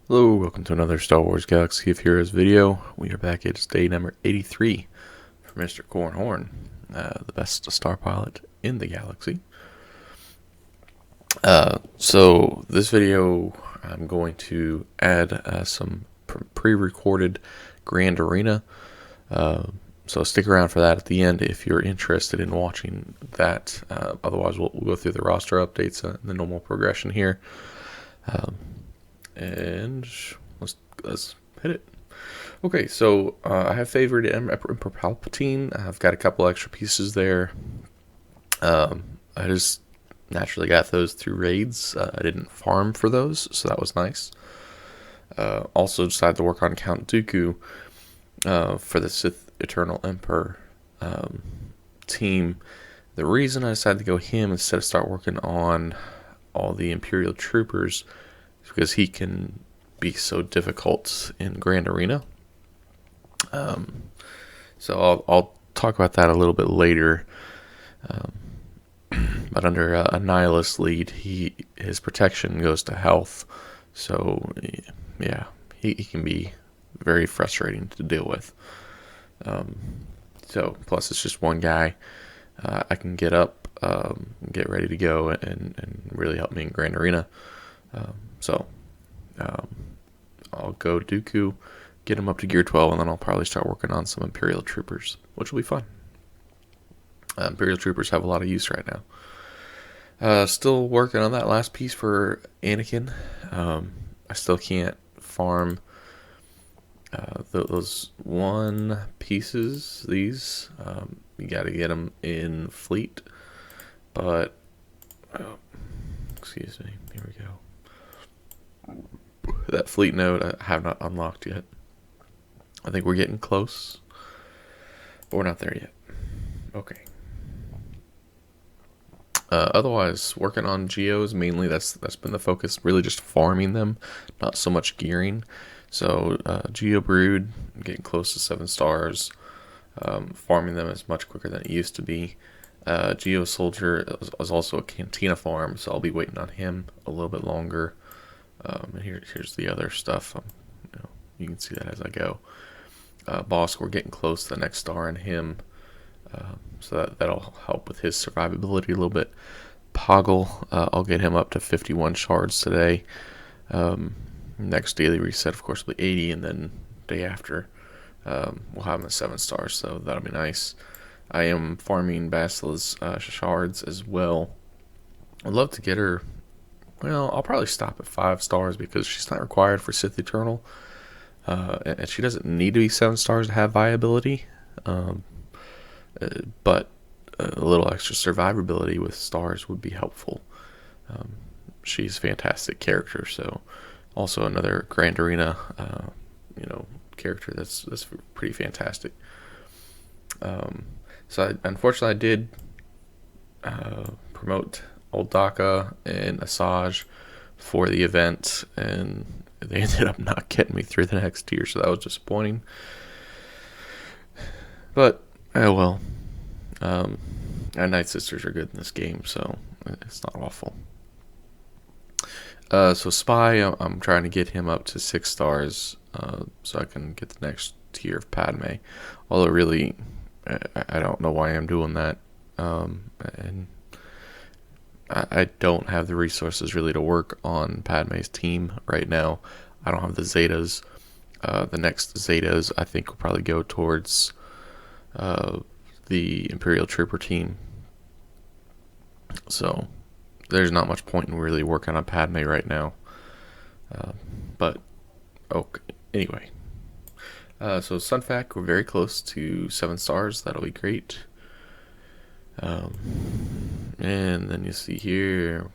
Hello, welcome to another Star Wars Galaxy of Heroes video. We are back. It's day number 83 for Mr. Corran, the best star pilot in the galaxy. So this video, I'm going to add some pre-recorded Grand Arena. So stick around for that at the end if you're interested in watching that. Otherwise, we'll go through the roster updates and the normal progression here. And let's hit it. Okay, so I have favored Emperor Palpatine. I've got a couple extra pieces there. I just naturally got those through raids. I didn't farm for those, so that was nice. Also decided to work on Count Dooku for the Sith Eternal Emperor team. The reason I decided to go him instead of start working on all the Imperial Troopers is because he can be so difficult in Grand Arena. So I'll talk about that a little bit later. But under a Nihilist lead, his protection goes to health. So yeah, he can be very frustrating to deal with. So plus it's just one guy. I can get up, get ready to go, and really help me in Grand Arena. I'll go Dooku, get him up to gear 12, and then I'll probably start working on some Imperial Troopers, which will be fun. Imperial Troopers have a lot of use right now. Still working on that last piece for Anakin. I still can't farm those one pieces. These you got to get them in fleet, but excuse me. Here we go. That fleet node I have not unlocked yet. I think we're getting close, but we're not there yet. Okay. Otherwise, working on geos mainly. That's been the focus. Really, just farming them, not so much gearing. So Geo Brood, getting close to 7 stars. Farming them is much quicker than it used to be. Geo Soldier is also a Cantina farm, so I'll be waiting on him a little bit longer. And here's the other stuff. You can see that as I go. Bosk, we're getting close to the next star in him. So that'll help with his survivability a little bit. Poggle, I'll get him up to 51 shards today. Next daily reset, of course, will be 80, and then day after, we'll have him at 7 stars, so that'll be nice. I am farming Basila's shards as well. I'd love to get her. Well, I'll probably stop at 5 stars because she's not required for Sith Eternal. And she doesn't need to be 7 stars to have viability. But a little extra survivability with stars would be helpful. She's a fantastic character, so also another Grand Arena, character that's pretty fantastic. Unfortunately, I did promote Old Daka and Asajj for the event, and they ended up not getting me through the next tier, so that was disappointing. But oh well. Our Night Sisters are good in this game, so it's not awful. So Spy, I'm trying to get him up to 6 stars, so I can get the next tier of Padme. Although really, I don't know why I'm doing that, and I don't have the resources really to work on Padme's team right now. I don't have the Zetas. The next Zetas I think will probably go towards the Imperial Trooper team. So there's not much point in really working on Padme right now. But okay. Anyway, so Sunfac, we're very close to 7 stars. That'll be great. And then you see here,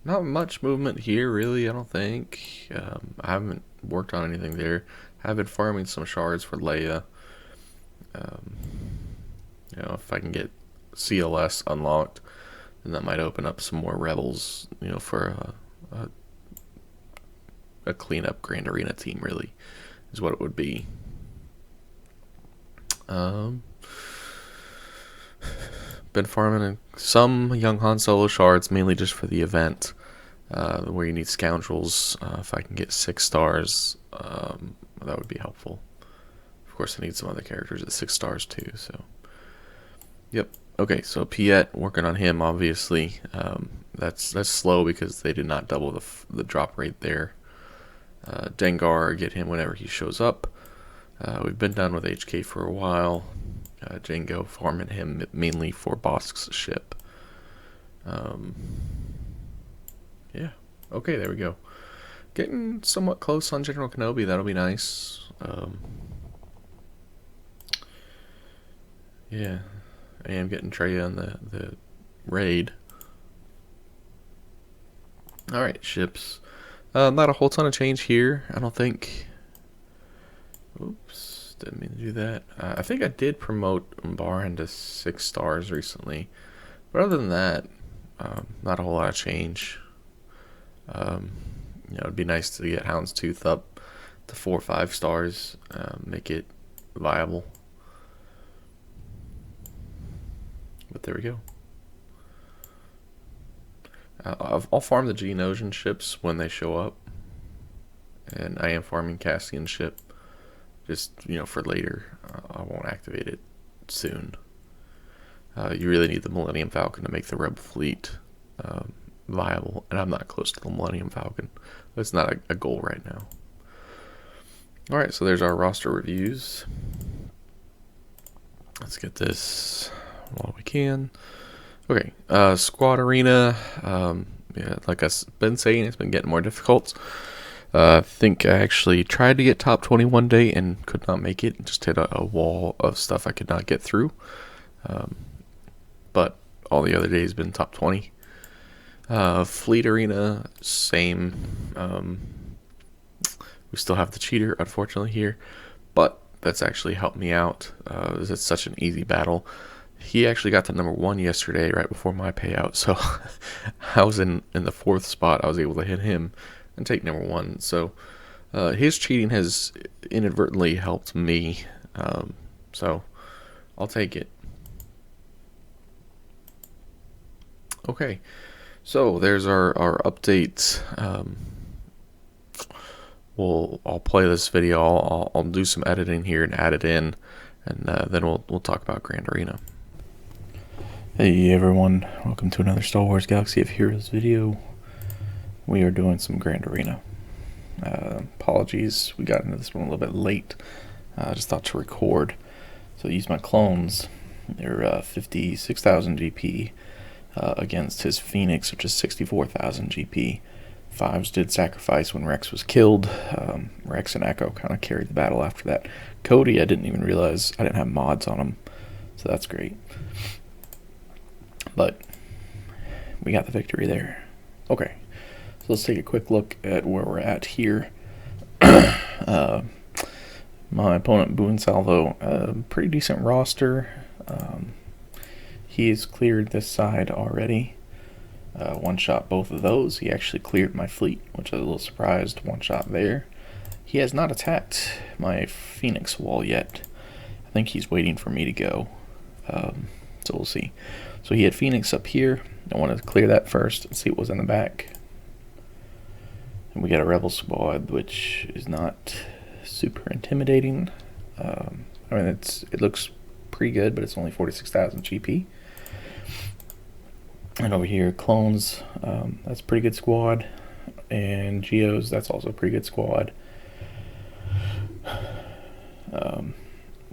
not much movement here really, I don't think. I haven't worked on anything there. I've been farming some shards for Leia. If I can get CLS unlocked, then that might open up some more rebels, for a cleanup Grand Arena team, really, is what it would be. Been farming some young Han Solo shards, mainly just for the event. where you need scoundrels. If I can get 6 stars, that would be helpful. Of course, I need some other characters at 6 stars too. So, yep. Okay, so Piet, working on him. Obviously, that's slow because they did not double the drop rate there. Dengar, get him whenever he shows up. We've been done with HK for a while. Django, farming him mainly for Bosk's ship. Yeah. Okay, there we go. Getting somewhat close on General Kenobi. That'll be nice. Yeah. I am getting Traya on the raid. Alright, ships. Not a whole ton of change here, I don't think. Oops, didn't mean to do that. I think I did promote Umbaran to 6 stars recently. But other than that, not a whole lot of change. It'd be nice to get Houndstooth up to 4 or 5 stars, make it viable. But there we go. I'll farm the Geonosian ships when they show up, and I am farming Cassian's ship, just for later. I won't activate it soon. You really need the Millennium Falcon to make the Rebel fleet viable, and I'm not close to the Millennium Falcon. That's not a goal right now. Alright, so there's our roster reviews. Let's get this while we can. Okay, Squad Arena. Yeah, like I've been saying, it's been getting more difficult. I think I actually tried to get top 20 one day and could not make it. Just hit a wall of stuff I could not get through. But all the other days been top 20. Fleet Arena, same. We still have the cheater, unfortunately, here, but that's actually helped me out. It's such an easy battle. He actually got to number 1 yesterday, right before my payout, so I was in the 4th spot. I was able to hit him and take number 1. So his cheating has inadvertently helped me, so I'll take it. Okay, so there's our update. I'll play this video. I'll do some editing here and add it in, and then we'll talk about Grand Arena. Hey everyone, welcome to another Star Wars Galaxy of Heroes video. We are doing some Grand Arena. Apologies, we got into this one a little bit late. I just thought to record. So I used my clones. They're 56,000 GP against his Phoenix, which is 64,000 GP. Fives did sacrifice when Rex was killed. Rex and Echo kind of carried the battle after that. Cody, I didn't even realize I didn't have mods on him, so that's great. But we got the victory there. Okay, so let's take a quick look at where we're at here. My opponent, Boone Salvo, pretty decent roster. He's cleared this side already. One-shot both of those. He actually cleared my fleet, which I was a little surprised. One-shot there. He has not attacked my Phoenix wall yet. I think he's waiting for me to go. So we'll see. So he had Phoenix up here. I wanted to clear that first and see what was in the back. And we got a Rebel squad, which is not super intimidating. I mean, it looks pretty good, but it's only 46,000 GP. And over here, clones, that's a pretty good squad. And Geos, that's also a pretty good squad.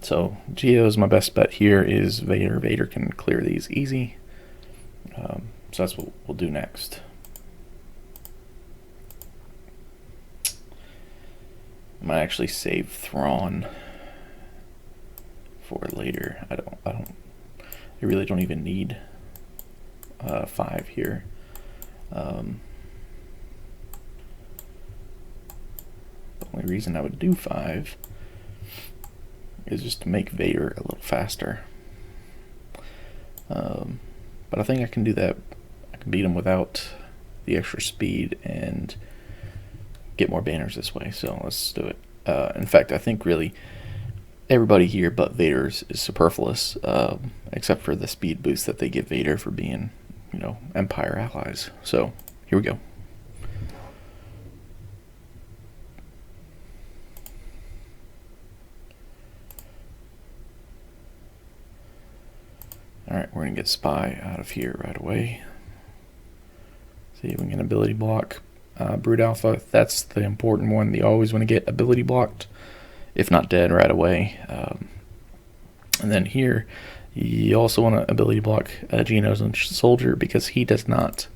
So Geos, my best bet here is Vader. Vader can clear these easy. So that's what we'll do next. I might actually save Thrawn for later. I really don't even need 5 here. The only reason I would do 5 is just to make Vader a little faster. But I think I can do that. I can beat him without the extra speed and get more banners this way. So let's do it. In fact, I think really everybody here but Vader is superfluous, except for the speed boost that they give Vader for being, Empire allies. So here we go. Alright, we're going to get Spy out of here right away. See if we can get ability block. Brood Alpha, that's the important one. You always want to get ability blocked, if not dead right away. And then here, you also want to ability block Geonosis Soldier because he does not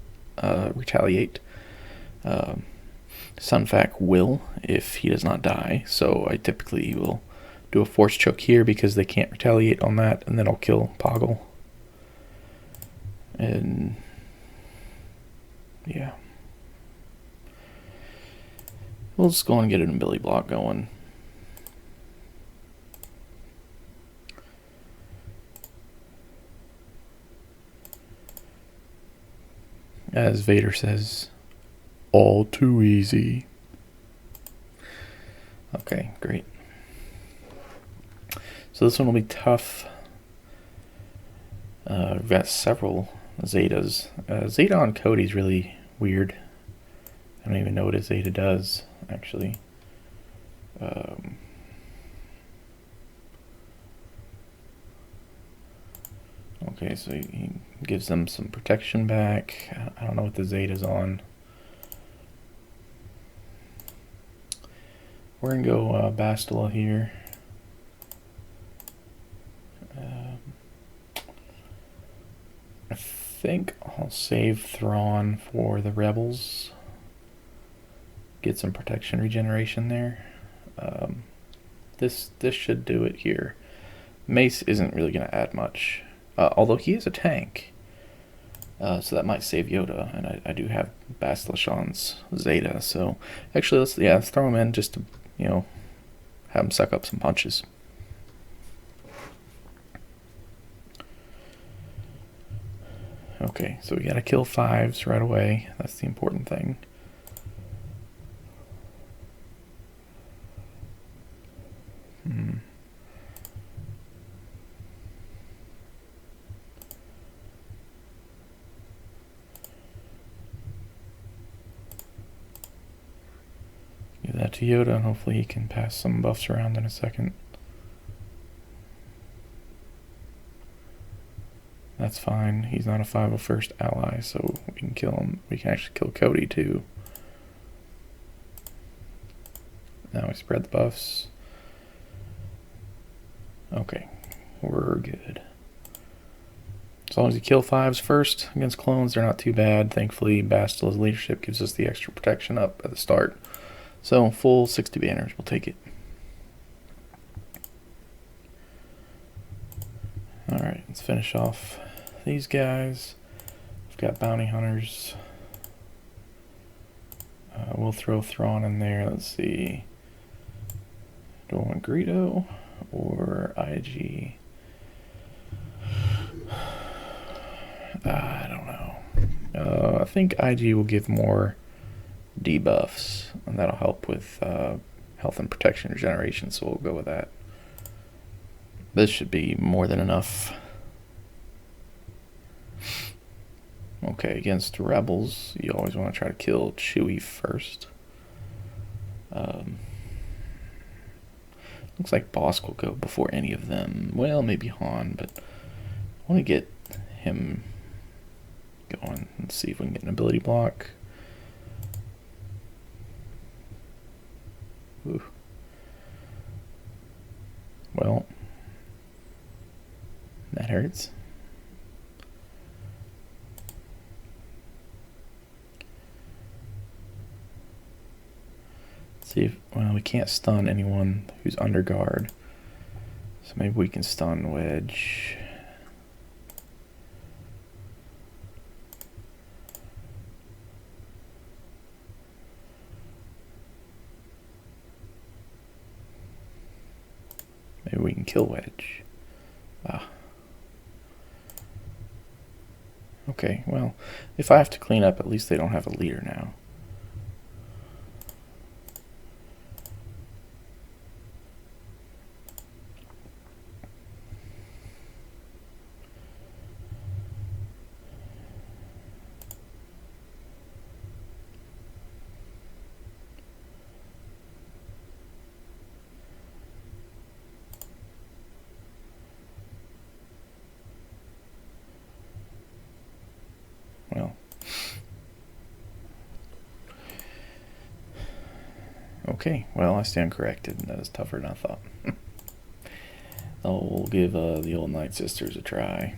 retaliate. Sunfac will if he does not die, so I typically will do a force choke here because they can't retaliate on that, and then I'll kill Poggle. And yeah, we'll just go and get an ability block going. As Vader says, all too easy. Okay, great. So this one will be tough. We've got several Zetas. Zeta on Cody's really weird. I don't even know what a Zeta does, actually. Okay, so he gives them some protection back. I don't know what the Zeta's on. We're going to go Bastila here. I think I'll save Thrawn for the Rebels. Get some protection regeneration there. This should do it here. Mace isn't really going to add much. Although he is a tank. So that might save Yoda, and I do have Bastila Shan's Zeta, so actually let's throw him in just to, you know, have him suck up some punches. Okay, so we gotta kill 5s right away. That's the important thing. Give that to Yoda, and hopefully he can pass some buffs around in a second. That's fine. He's not a 501st ally, so we can kill him. We can actually kill Cody too. Now we spread the buffs. Okay, we're good. As long as you kill 5s first against clones, they're not too bad. Thankfully, Bastila's leadership gives us the extra protection up at the start. So, full 60 banners, we'll take it. Alright, let's finish off these guys. We've got bounty hunters. We'll throw Thrawn in there. Let's see. Do I want Greedo or IG? I don't know. I think IG will give more debuffs, and that'll help with health and protection regeneration, so we'll go with that. This should be more than enough. Okay, against rebels, you always want to try to kill Chewie first. Looks like Bosk will go before any of them. Well, maybe Han, but I want to get him going. Let's see if we can get an ability block. Ooh. Well, that hurts. Let's see if, well, we can't stun anyone who's under guard. So maybe we can stun Wedge. Maybe we can kill Wedge. Okay, well, if I have to clean up, at least they don't have a leader now. Okay, well, I stand corrected. That is tougher than I thought. We'll give the old Night Sisters a try.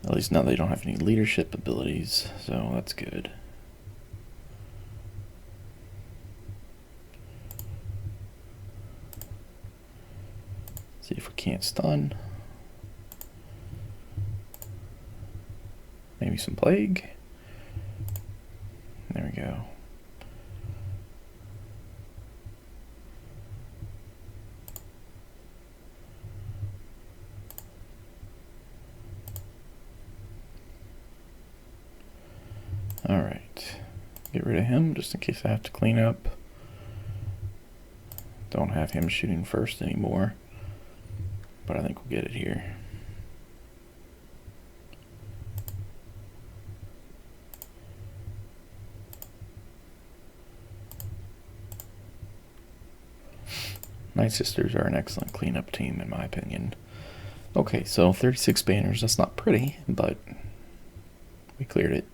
At least now they don't have any leadership abilities, so that's good. See if we can't stun. Maybe some plague. There we go. Alright. Get rid of him just in case I have to clean up. Don't have him shooting first anymore. But I think we'll get it here. Night Sisters are an excellent cleanup team in my opinion. Okay, so 36 banners, that's not pretty, but we cleared it.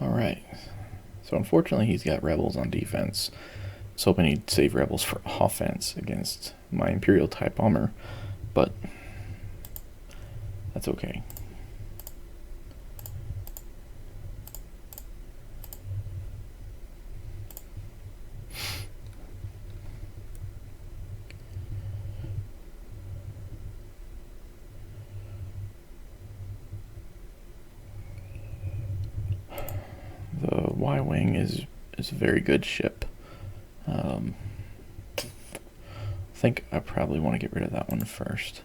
Alright, so unfortunately he's got rebels on defense. I was hoping he'd save rebels for offense against my Imperial type armor, but that's okay. The Y-Wing is a very good ship. I think I probably want to get rid of that one first.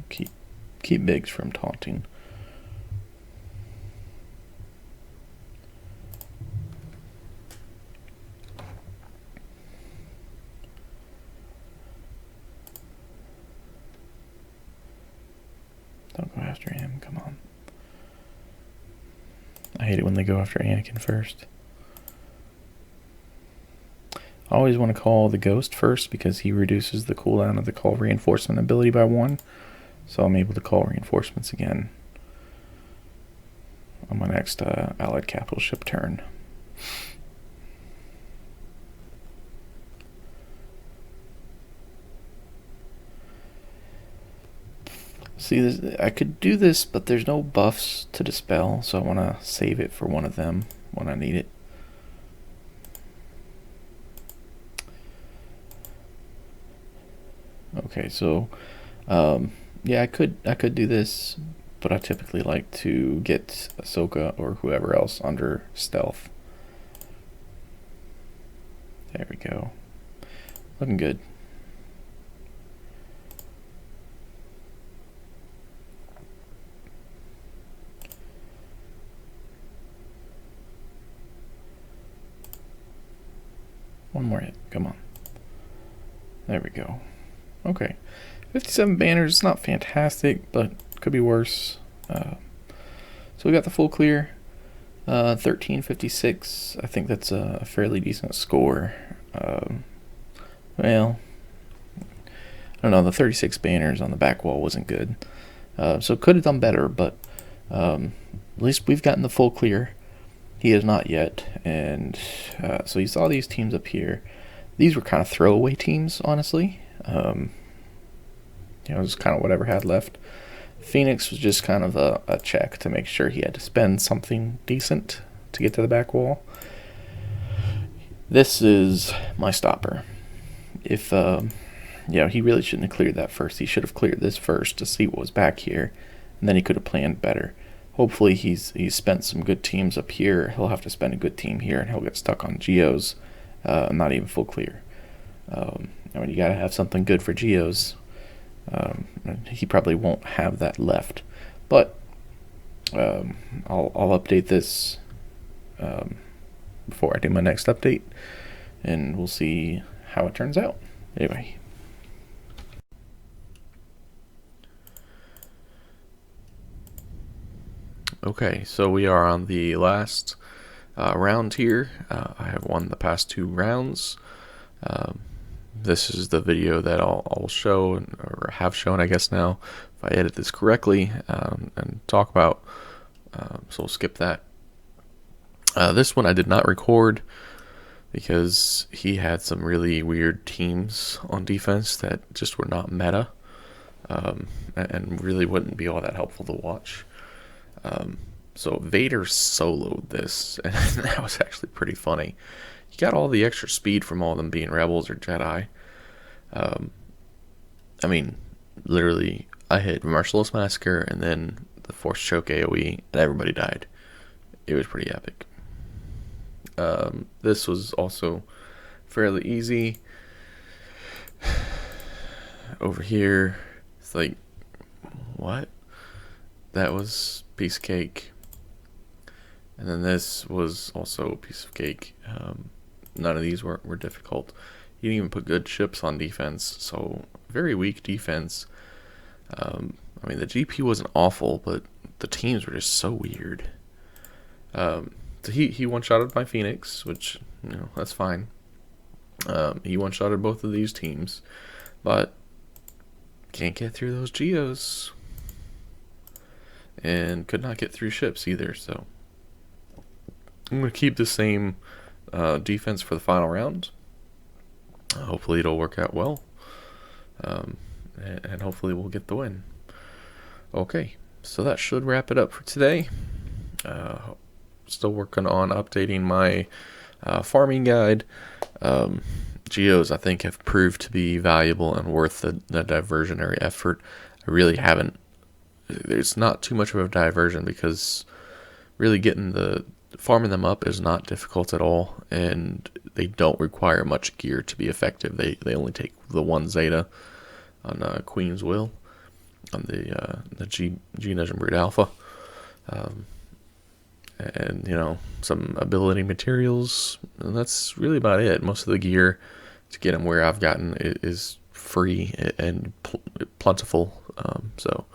Keep Biggs from taunting. Don't go after him, come on. I hate it when they go after Anakin first. I always want to call the Ghost first because he reduces the cooldown of the call reinforcement ability by 1. So I'm able to call reinforcements again on my next Allied capital ship turn. See, I could do this, but there's no buffs to dispel, so I want to save it for one of them when I need it. Okay, so yeah, I could do this, but I typically like to get Ahsoka or whoever else under stealth. There we go. Looking good. One more hit. Come on. There we go. Okay. 57 banners, not fantastic, but could be worse. So we got the full clear. 1356. I think that's a fairly decent score. Well, I don't know. The 36 banners on the back wall wasn't good. So could have done better, but at least we've gotten the full clear. He has not yet. And so you saw these teams up here. These were kind of throwaway teams, honestly. It was kind of whatever had left. Phoenix was just kind of a check to make sure he had to spend something decent to get to the back wall. This is my stopper. If he really shouldn't have cleared that first. He should have cleared this first to see what was back here, and then he could have planned better. Hopefully he's spent some good teams up here. He'll have to spend a good team here, and he'll get stuck on Geos. Not even full clear. You gotta have something good for Geos. He probably won't have that left, but I'll update this before I do my next update, and we'll see how it turns out. Anyway. Okay, so we are on the last round here. I have won the past 2 rounds. This is the video that I'll show, or have shown, I guess now, if I edit this correctly, and talk about. So we'll skip that. This one I did not record because he had some really weird teams on defense that just were not meta, and really wouldn't be all that helpful to watch. So Vader soloed this, and that was actually pretty funny. He got all the extra speed from all of them being rebels or Jedi. I mean, literally, I hit Merciless Massacre and then the Force Choke AoE, and everybody died. It was pretty epic. This was also fairly easy. Over here, it's like, what? That was piece of cake. And then this was also a piece of cake. None of these were difficult. He didn't even put good ships on defense, so very weak defense. I mean, the GP wasn't awful, but the teams were just so weird. So he one-shotted my Phoenix, which, you know, that's fine. He one-shotted both of these teams, but can't get through those Geos. And could not get through ships either, so I'm going to keep the same defense for the final round. Hopefully it'll work out well, and hopefully we'll get the win. Okay, so that should wrap it up for today. Still working on updating my farming guide. Geos, I think, have proved to be valuable and worth the diversionary effort. I really haven't. There's not too much of a diversion because really farming them up is not difficult at all, and they don't require much gear to be effective. They only take the 1 Zeta on Queen's Will, on the G-Nudge Brood Alpha, and, you know, some ability materials, and that's really about it. Most of the gear to get them where I've gotten is free and plentiful, so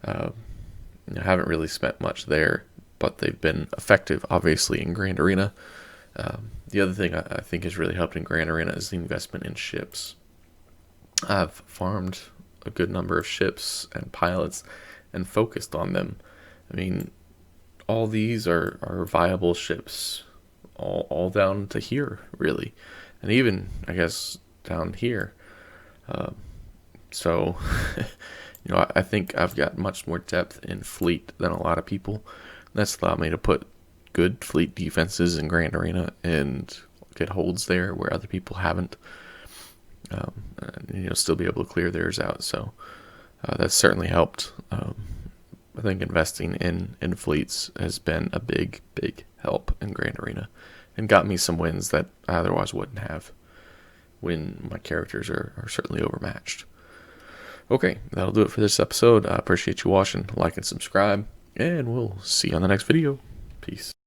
I haven't really spent much there, but they've been effective, obviously, in Grand Arena. The other thing I think has really helped in Grand Arena is the investment in ships. I've farmed a good number of ships and pilots and focused on them. I mean, all these are viable ships, all down to here, really. And even, I guess, down here. So, you know, I think I've got much more depth in fleet than a lot of people. That's allowed me to put good fleet defenses in Grand Arena and get holds there where other people haven't. And, you know, still be able to clear theirs out. So that's certainly helped. I think investing in fleets has been a big help in Grand Arena and got me some wins that I otherwise wouldn't have when my characters are certainly overmatched. Okay, that'll do it for this episode. I appreciate you watching. Like and subscribe, and we'll see you on the next video. Peace.